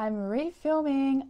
I'm refilming.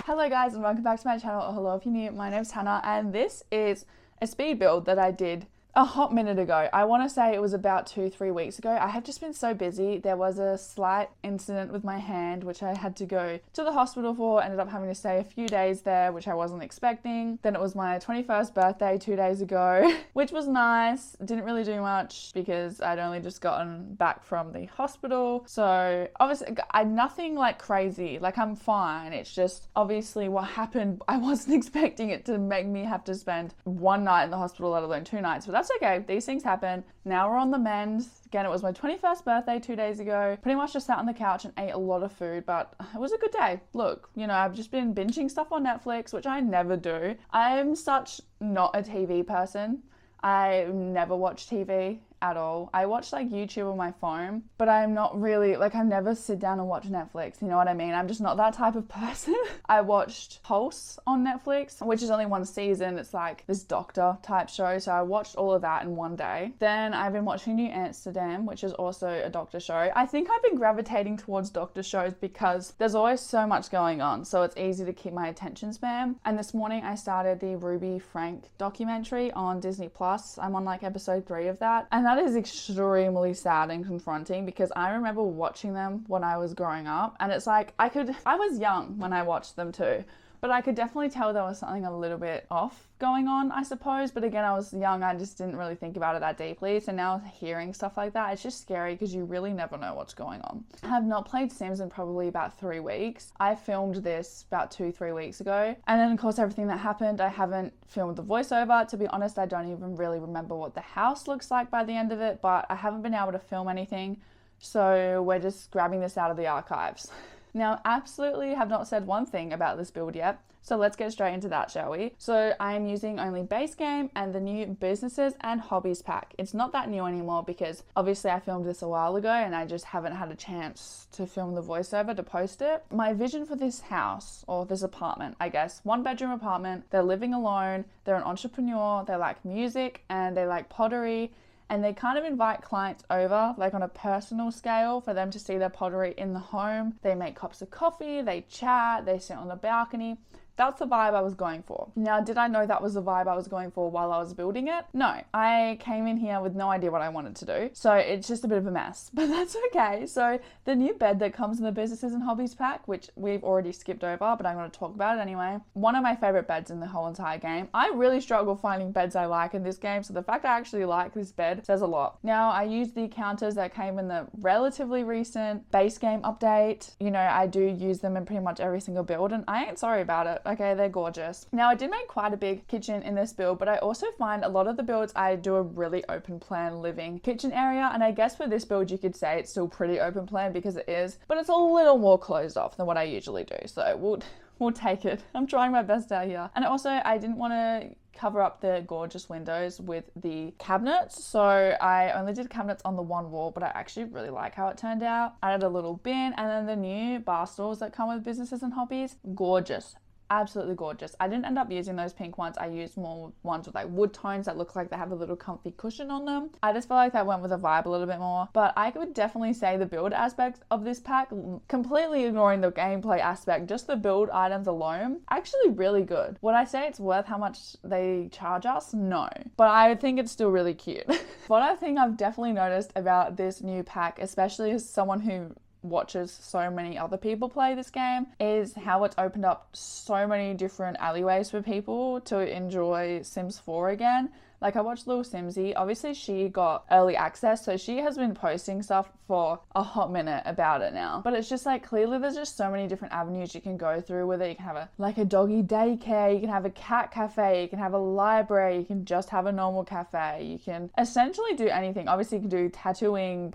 Hello guys and welcome back to my channel, or hello if you're new. My name's Hannah and this is a speed build that I did a hot minute ago. I want to say it was about 2-3 weeks ago. I have just been so busy. There was a slight incident with my hand which I had to go to the hospital for. Ended up having to stay a few days there, which I wasn't expecting. Then it was my 21st birthday 2 days ago, which was nice. Didn't really do much because I'd only just gotten back from the hospital. So obviously nothing like crazy, like I'm fine. It's just obviously what happened, I wasn't expecting it to make me have to spend one night in the hospital, let alone 2 nights, but that's okay. These things happen. Now we're on the mend. Again, it was my 21st birthday 2 days ago. Pretty much just sat on the couch and ate a lot of food, but it was a good day. Look, you know, I've just been binging stuff on Netflix, which I never do. I'm such not a TV person. I never watch TV at all. I watch like YouTube on my phone, but I'm not really, like I never sit down and watch Netflix, you know what I mean? I'm just not that type of person. I watched Pulse on Netflix, which is only one season. It's like this doctor type show, so I watched all of that in one day. Then I've been watching New Amsterdam, which is also a doctor show. I think I've been gravitating towards doctor shows because there's always so much going on, so it's easy to keep my attention span. And this morning I started the Ruby Frank documentary on Disney Plus. I'm on like episode 3 of that, and that is extremely sad and confronting because I remember watching them when I was growing up, and it's like I was young when I watched them too, but I could definitely tell there was something a little bit off going on, I suppose. But again, I was young, I just didn't really think about it that deeply. So now hearing stuff like that, it's just scary because you really never know what's going on. I have not played Sims in probably about 3 weeks. I filmed this about 2-3 weeks ago. And then of course, everything that happened, I haven't filmed the voiceover. To be honest, I don't even really remember what the house looks like by the end of it, but I haven't been able to film anything. So we're just grabbing this out of the archives. Now, absolutely have not said one thing about this build yet, so let's get straight into that, shall we? So I am using only base game and the new businesses and hobbies pack. It's not that new anymore because obviously I filmed this a while ago and I just haven't had a chance to film the voiceover to post it. My vision for this house, or this apartment, I guess, 1-bedroom apartment, they're living alone, they're an entrepreneur, they like music and they like pottery. And they kind of invite clients over, like on a personal scale, for them to see their pottery in the home. They make cups of coffee, they chat, they sit on the balcony. That's the vibe I was going for. Now, did I know that was the vibe I was going for while I was building it? No, I came in here with no idea what I wanted to do. So it's just a bit of a mess, but that's okay. So the new bed that comes in the businesses and hobbies pack, which we've already skipped over, but I'm going to talk about it anyway. One of my favorite beds in the whole entire game. I really struggle finding beds I like in this game. So the fact I actually like this bed says a lot. Now, I use the counters that came in the relatively recent base game update. You know, I do use them in pretty much every single build and I ain't sorry about it. Okay, they're gorgeous. Now, I did make quite a big kitchen in this build, but I also find a lot of the builds I do a really open plan living kitchen area, and I guess for this build you could say it's still pretty open plan because it is, but it's a little more closed off than what I usually do, so we'll take it. I'm trying my best out here. And also, I didn't want to cover up the gorgeous windows with the cabinets, so I only did cabinets on the one wall, but I actually really like how it turned out. I added a little bin, and then the new bar stools that come with businesses and hobbies, gorgeous. Absolutely gorgeous. I didn't end up using those pink ones. I used more ones with like wood tones that look like they have a little comfy cushion on them. I just felt like that went with the vibe a little bit more, but I would definitely say the build aspects of this pack, completely ignoring the gameplay aspect, just the build items alone, actually really good. Would I say it's worth how much they charge us? No, but I think it's still really cute. What I think I've definitely noticed about this new pack, especially as someone who watches so many other people play this game, is how it's opened up so many different alleyways for people to enjoy Sims 4 again. Like I watched Little Simsy, obviously she got early access, so she has been posting stuff for a hot minute about it now. But it's just like, clearly there's just so many different avenues you can go through with it. You can have a doggy daycare, you can have a cat cafe, you can have a library, you can just have a normal cafe. You can essentially do anything. Obviously you can do tattooing,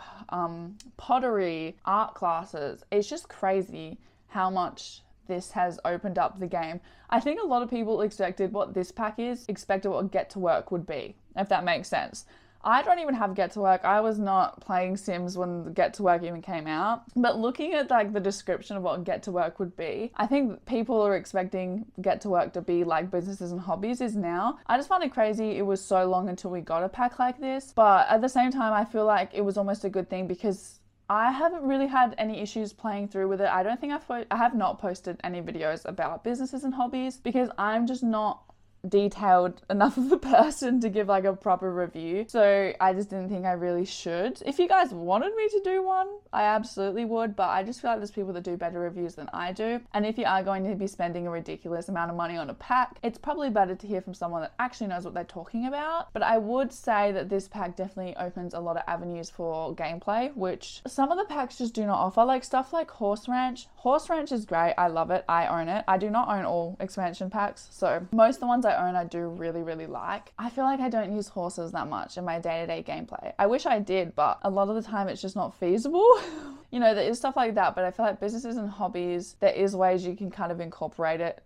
pottery, art classes. It's just crazy how much this has opened up the game. I think a lot of people expected what this pack is, expected what Get to Work would be, if that makes sense. I don't even have Get to Work. I was not playing Sims when Get to Work even came out. But looking at like the description of what Get to Work would be, I think people are expecting Get to Work to be like businesses and hobbies is now. I just find it crazy it was so long until we got a pack like this. But at the same time, I feel like it was almost a good thing because I haven't really had any issues playing through with it. I don't think I have not posted any videos about businesses and hobbies because I'm just not detailed enough of a person to give like a proper review, so I just didn't think I really should. If you guys wanted me to do one, I absolutely would, but I just feel like there's people that do better reviews than I do, and if you are going to be spending a ridiculous amount of money on a pack, it's probably better to hear from someone that actually knows what they're talking about. But I would say that this pack definitely opens a lot of avenues for gameplay, which some of the packs just do not offer. Like stuff like Horse Ranch. Horse Ranch is great, I love it, I own it. I do not own all expansion packs, so most of the ones I own I do really like. I feel like I don't use horses that much in my day-to-day gameplay. I wish I did, but a lot of the time it's just not feasible. You know, there is stuff like that, but I feel like businesses and hobbies, there is ways you can kind of incorporate it.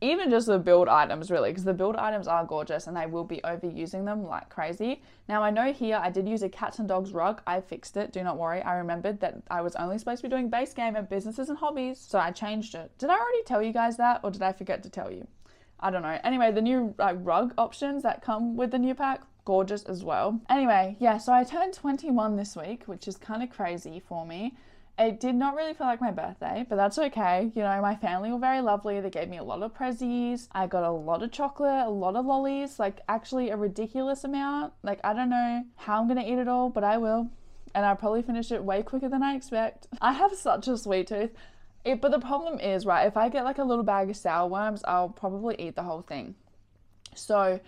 Even just the build items, really, because the build items are gorgeous and I will be overusing them like crazy. Now, I know here I did use a cats and dogs rug. I fixed it, do not worry. I remembered that I was only supposed to be doing base game and businesses and hobbies, so I changed it. Did I already tell you guys that, or did I forget to tell you? I don't know. Anyway, the new rug options that come with the new pack, gorgeous as well. Anyway, yeah, so I turned 21 this week, which is kind of crazy for me. It did not really feel like my birthday, but that's okay. You know, my family were very lovely. They gave me a lot of prezzies. I got a lot of chocolate, a lot of lollies, like actually a ridiculous amount. Like, I don't know how I'm gonna eat it all, but I will. And I'll probably finish it way quicker than I expect. I have such a sweet tooth. But the problem is, right, if I get like a little bag of sour worms, I'll probably eat the whole thing. So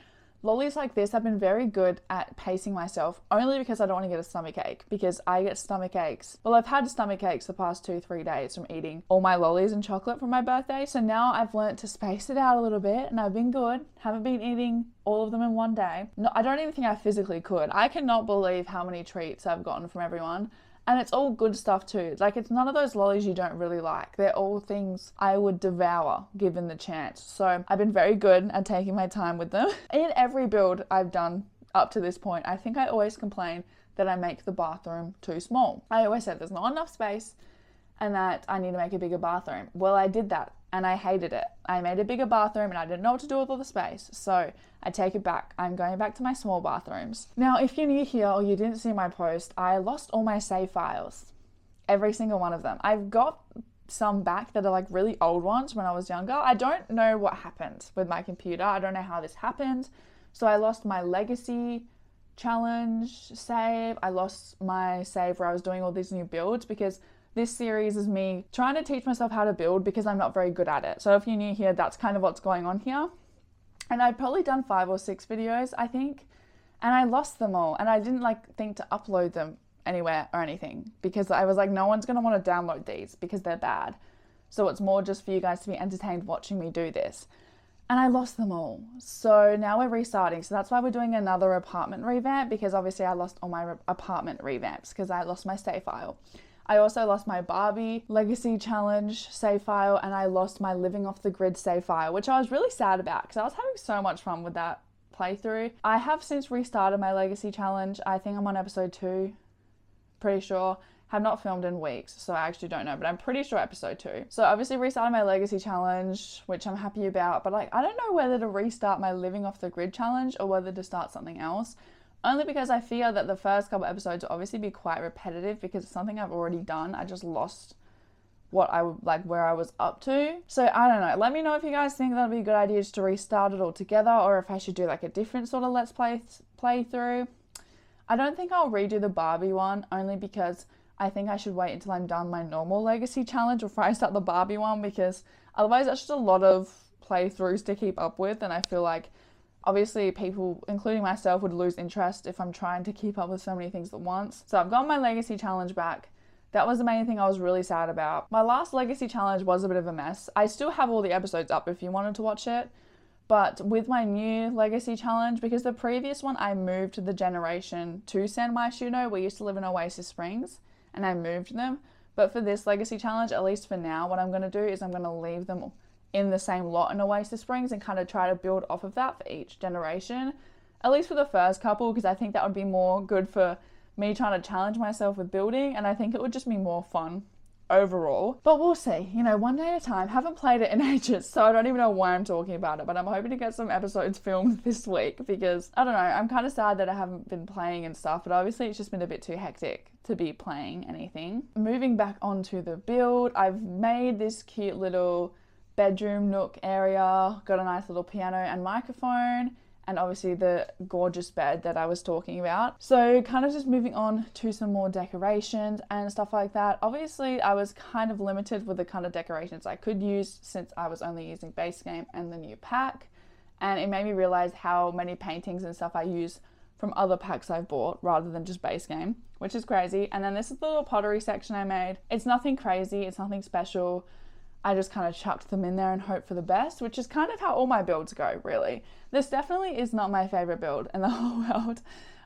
lollies like this have been very good at pacing myself, only because I don't want to get a stomach ache, because I get stomach aches. Well, I've had stomach aches the past 2-3 days from eating all my lollies and chocolate for my birthday. So now I've learned to space it out a little bit, and I've been good. Haven't been eating all of them in one day. No, I don't even think I physically could. I cannot believe how many treats I've gotten from everyone. And it's all good stuff too. Like, it's none of those lollies you don't really like. They're all things I would devour given the chance. So I've been very good at taking my time with them. In every build I've done up to this point, I think I always complain that I make the bathroom too small. I always said there's not enough space and that I need to make a bigger bathroom. Well, I did that and I hated it. I made a bigger bathroom and I didn't know what to do with all the space. So I take it back. I'm going back to my small bathrooms. Now, if you're new here or you didn't see my post, I lost all my save files. Every single one of them. I've got some back that are like really old ones when I was younger. I don't know what happened with my computer. I don't know how this happened. So I lost my legacy challenge save. I lost my save where I was doing all these new builds, because this series is me trying to teach myself how to build because I'm not very good at it. So if you're new here, that's kind of what's going on here. And I'd probably done 5 or 6 videos, I think, and I lost them all. And I didn't like think to upload them anywhere or anything, because I was like, no one's gonna want to download these because they're bad. So it's more just for you guys to be entertained watching me do this. And I lost them all. So now we're restarting. So that's why we're doing another apartment revamp, because obviously I lost all my apartment revamps because I lost my save file. I also lost my Barbie Legacy Challenge save file, and I lost my Living Off the Grid save file, which I was really sad about because I was having so much fun with that playthrough. I have since restarted my Legacy Challenge. I think I'm on episode 2, pretty sure. Have not filmed in weeks, so I actually don't know, but I'm pretty sure episode 2. So obviously restarted my Legacy Challenge, which I'm happy about, but like, I don't know whether to restart my Living Off the Grid challenge or whether to start something else. Only because I fear that the first couple episodes will obviously be quite repetitive because it's something I've already done. I just lost what I like, where I was up to. So I don't know. Let me know if you guys think that would be a good idea just to restart it all together, or if I should do like a different sort of Let's Play playthrough. I don't think I'll redo the Barbie one, only because I think I should wait until I'm done my normal Legacy Challenge before I start the Barbie one, because otherwise that's just a lot of playthroughs to keep up with, and I feel like obviously people, including myself, would lose interest if I'm trying to keep up with so many things at once. So I've got my Legacy Challenge back. That was the main thing I was really sad about. My last Legacy Challenge was a bit of a mess. I still have all the episodes up if you wanted to watch it. But with my new Legacy Challenge, because the previous one I moved to the generation to San Myshuno, we used to live in Oasis Springs, and I moved them. But for this Legacy Challenge, at least for now, what I'm going to do is I'm going to leave them in the same lot in Oasis Springs and kind of try to build off of that for each generation, at least for the first couple, because I think that would be more good for me trying to challenge myself with building, and I think it would just be more fun overall. But we'll see, you know, one day at a time. Haven't played it in ages, so I don't even know why I'm talking about it, but I'm hoping to get some episodes filmed this week because, I don't know, I'm kind of sad that I haven't been playing and stuff, but obviously it's just been a bit too hectic to be playing anything. Moving back onto the build, I've made this cute little bedroom nook area, got a nice little piano and microphone, and obviously the gorgeous bed that I was talking about. So kind of just moving on to some more decorations and stuff like that. Obviously I was kind of limited with the kind of decorations I could use since I was only using base game and the new pack, and it made me realize how many paintings and stuff I use from other packs I've bought rather than just base game, which is crazy. And then this is the little pottery section I made. It's nothing crazy, it's nothing special. I just kind of chucked them in there and hope for the best, which is kind of how all my builds go, really. This definitely is not my favorite build in the whole world.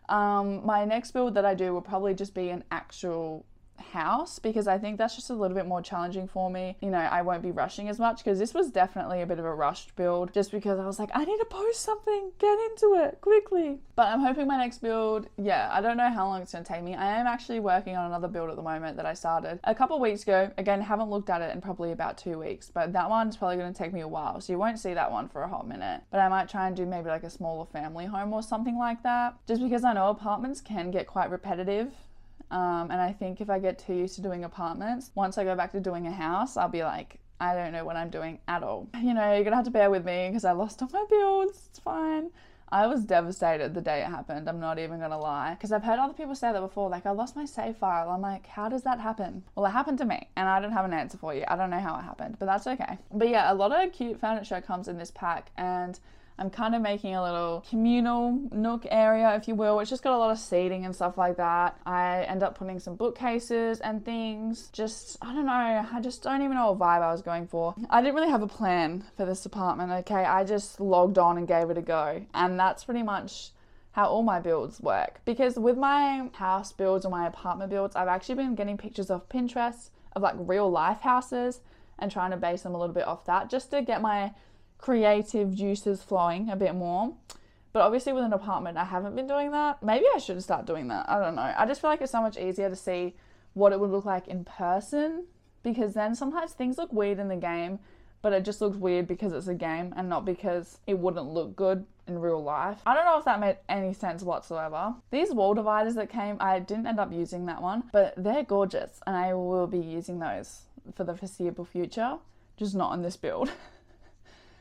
My next build that I do will probably just be an actual house because I think that's just a little bit more challenging for me. You know, I won't be rushing as much because this was definitely a bit of a rushed build just because I was like, I need to post something, get into it quickly. But I'm hoping my next build, yeah, I don't know how long it's going to take me. I am actually working on another build at the moment that I started a couple of weeks ago. Again, haven't looked at it in probably about 2 weeks, but that one's probably going to take me a while, so you won't see that one for a hot minute. But I might try and do maybe like a smaller family home or something like that, just because I know apartments can get quite repetitive. And I think if I get too used to doing apartments, once I go back to doing a house, I'll be like, I don't know what I'm doing at all. You know, you're gonna have to bear with me because I lost all my builds. It's fine. I was devastated the day it happened. I'm not even gonna lie. Because I've heard other people say that before, like, I lost my save file. I'm like, how does that happen? Well, it happened to me and I don't have an answer for you. I don't know how it happened, but that's okay. But yeah, a lot of cute furniture comes in this pack, and I'm kind of making a little communal nook area, if you will. It's just got a lot of seating and stuff like that. I end up putting some bookcases and things. Just, I don't know, I just don't even know what vibe I was going for. I didn't really have a plan for this apartment, okay? I just logged on and gave it a go. And that's pretty much how all my builds work. Because with my house builds or my apartment builds, I've actually been getting pictures off Pinterest of like real life houses and trying to base them a little bit off that just to get my creative juices flowing a bit more. But obviously with an apartment I haven't been doing that. Maybe I should start doing that. I don't know. I just feel like it's so much easier to see what it would look like in person, because then sometimes things look weird in the game, but it just looks weird because it's a game and not because it wouldn't look good in real life. I don't know if that made any sense whatsoever. These wall dividers that came, I didn't end up using that one, but they're gorgeous and I will be using those for the foreseeable future, just not on this build.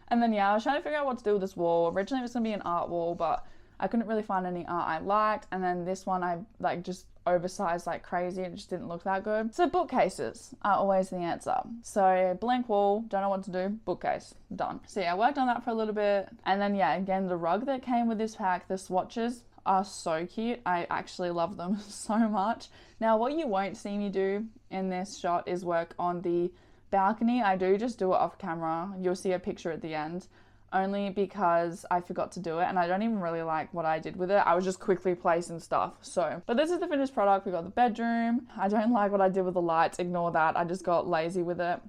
And then yeah, I was trying to figure out what to do with this wall. Originally it was going to be an art wall, but I couldn't really find any art I liked. And then this one I like just oversized like crazy. It just didn't look that good. So bookcases are always the answer. So blank wall, don't know what to do, bookcase, done. So yeah, I worked on that for a little bit. And then yeah, again, the rug that came with this pack, the swatches are so cute. I actually love them so much. Now what you won't see me do in this shot is work on the balcony. I do just do it off camera. You'll see a picture at the end, only because I forgot to do it and I don't even really like what I did with it. I was just quickly placing stuff. So, but this is the finished product. We got the bedroom. I don't like what I did with the lights. Ignore that. I just got lazy with it.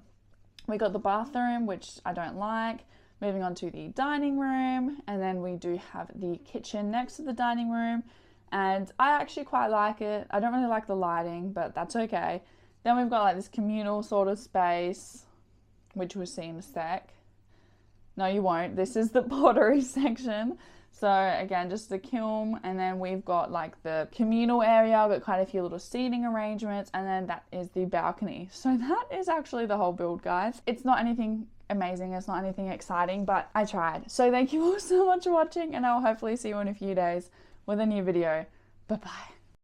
We got the bathroom, which I don't like. Moving on to the dining room, and then we do have the kitchen next to the dining room, and I actually quite like it. I don't really like the lighting, but that's okay. Then we've got like this communal sort of space, which we'll see in a sec. No, you won't. This is the pottery section. So again, just the kiln, and then we've got like the communal area, got quite a few little seating arrangements, and then that is the balcony. So that is actually the whole build, guys. It's not anything amazing, it's not anything exciting, but I tried. So thank you all so much for watching, and I'll hopefully see you in a few days with a new video. Bye bye.